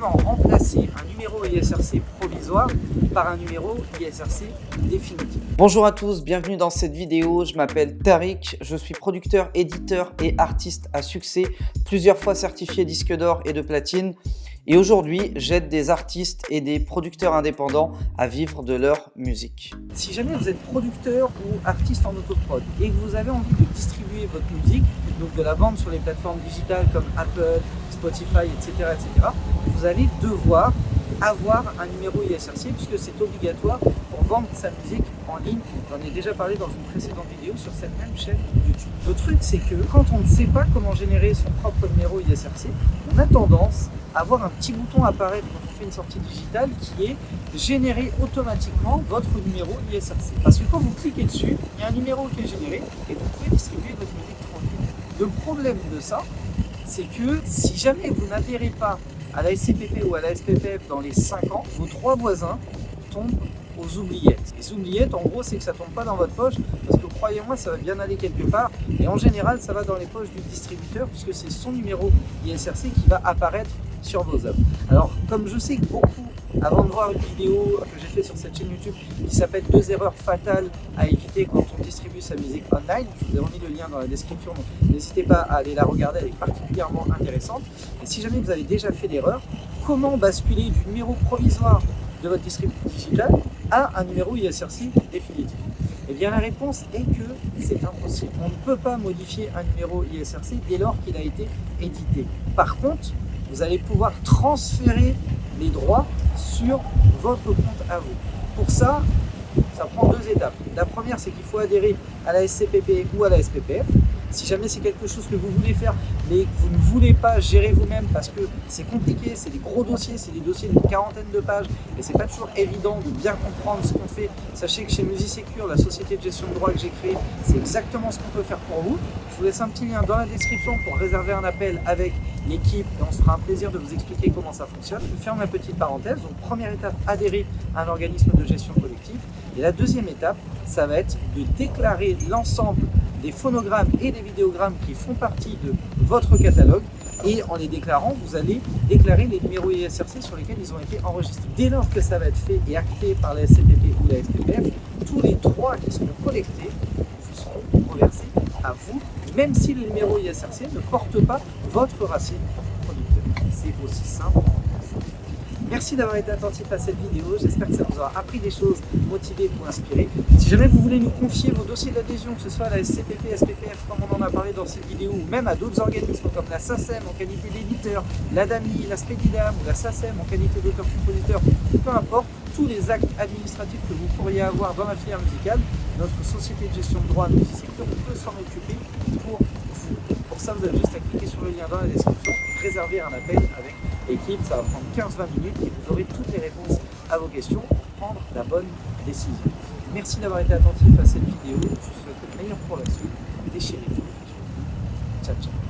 simplement remplacer un numéro ISRC provisoire par un numéro ISRC définitif. Bonjour à tous, bienvenue dans cette vidéo. Je m'appelle Tariq, je suis producteur, éditeur et artiste à succès, plusieurs fois certifié disque d'or et de platine. Et aujourd'hui, j'aide des artistes et des producteurs indépendants à vivre de leur musique. Si jamais vous êtes producteur ou artiste en autoprod et que vous avez envie de distribuer votre musique, donc de la vendre sur les plateformes digitales comme Apple, Spotify, etc., vous allez devoir avoir un numéro ISRC puisque c'est obligatoire pour vendre sa musique en ligne. J'en ai déjà parlé dans une précédente vidéo sur cette même chaîne YouTube. Le truc, c'est que quand on ne sait pas comment générer son propre numéro ISRC, on a tendance à avoir un petit bouton apparaître quand on fait une sortie digitale qui est générer automatiquement votre numéro ISRC. Parce que quand vous cliquez dessus, il y a un numéro qui est généré et vous pouvez distribuer votre musique tranquille. Le problème de ça, c'est que si jamais vous n'adhérez pas à la SCPP ou à la SPPF dans les 5 ans, vos 3 voisins tombent aux oubliettes. Les oubliettes, en gros, c'est que ça ne tombe pas dans votre poche, parce que croyez-moi, ça va bien aller quelque part. Et en général, ça va dans les poches du distributeur, puisque c'est son numéro ISRC qui va apparaître sur vos œuvres. Alors, comme je sais que beaucoup, avant de voir une vidéo que j'ai fait sur cette chaîne YouTube qui s'appelle 2 erreurs fatales à éviter quand on distribue sa musique online, je vous ai remis le lien dans la description, donc n'hésitez pas à aller la regarder, elle est particulièrement intéressante. Et si jamais vous avez déjà fait l'erreur, comment basculer du numéro provisoire de votre distributeur digital à un numéro ISRC définitif? Eh bien la réponse est que c'est impossible. On ne peut pas modifier un numéro ISRC dès lors qu'il a été édité. Par contre, vous allez pouvoir transférer les droits sur votre compte à vous. Pour ça, ça prend 2 étapes. La première, c'est qu'il faut adhérer à la SCPP ou à la SPPF. Si jamais c'est quelque chose que vous voulez faire, mais que vous ne voulez pas gérer vous-même parce que c'est compliqué, c'est des gros dossiers, c'est des dossiers d'une 40aine de pages et c'est pas toujours évident de bien comprendre ce qu'on fait. Sachez que chez MusiSecure, la société de gestion de droits que j'ai créée, c'est exactement ce qu'on peut faire pour vous. Je vous laisse un petit lien dans la description pour réserver un appel avec l'équipe et on se fera un plaisir de vous expliquer comment ça fonctionne. Je ferme la petite parenthèse. Donc première étape, adhérer à un organisme de gestion collective. Et la deuxième étape, ça va être de déclarer l'ensemble des phonogrammes et des vidéogrammes qui font partie de votre catalogue. Et en les déclarant, vous allez déclarer les numéros ISRC sur lesquels ils ont été enregistrés. Dès lors que ça va être fait et acté par la SCPP ou la SPPF, tous les droits qui seront collectés vous seront reversés à vous, même si le numéro ISRC ne porte pas votre racine producteur. C'est aussi simple. Merci d'avoir été attentif à cette vidéo, j'espère que ça vous aura appris des choses, motivé ou inspiré. Si jamais vous voulez nous confier vos dossiers d'adhésion, que ce soit à la SCPP, SPPF, comme on en a parlé dans cette vidéo, ou même à d'autres organismes comme la SACEM en qualité d'éditeur, l'ADAMI, la SPEDIDAM ou la SACEM en qualité d'auteur-compositeur, peu importe, tous les actes administratifs que vous pourriez avoir dans la filière musicale, notre société de gestion de droits MusiSecure peut s'en occuper pour vous. Pour ça, vous avez juste à cliquer sur le lien dans la description, réserver un appel avec l'équipe, ça va prendre 15-20 minutes et vous aurez toutes les réponses à vos questions pour prendre la bonne décision. Merci d'avoir été attentif à cette vidéo, je vous souhaite le meilleur pour la suite, déchirez-vous. Ciao, ciao.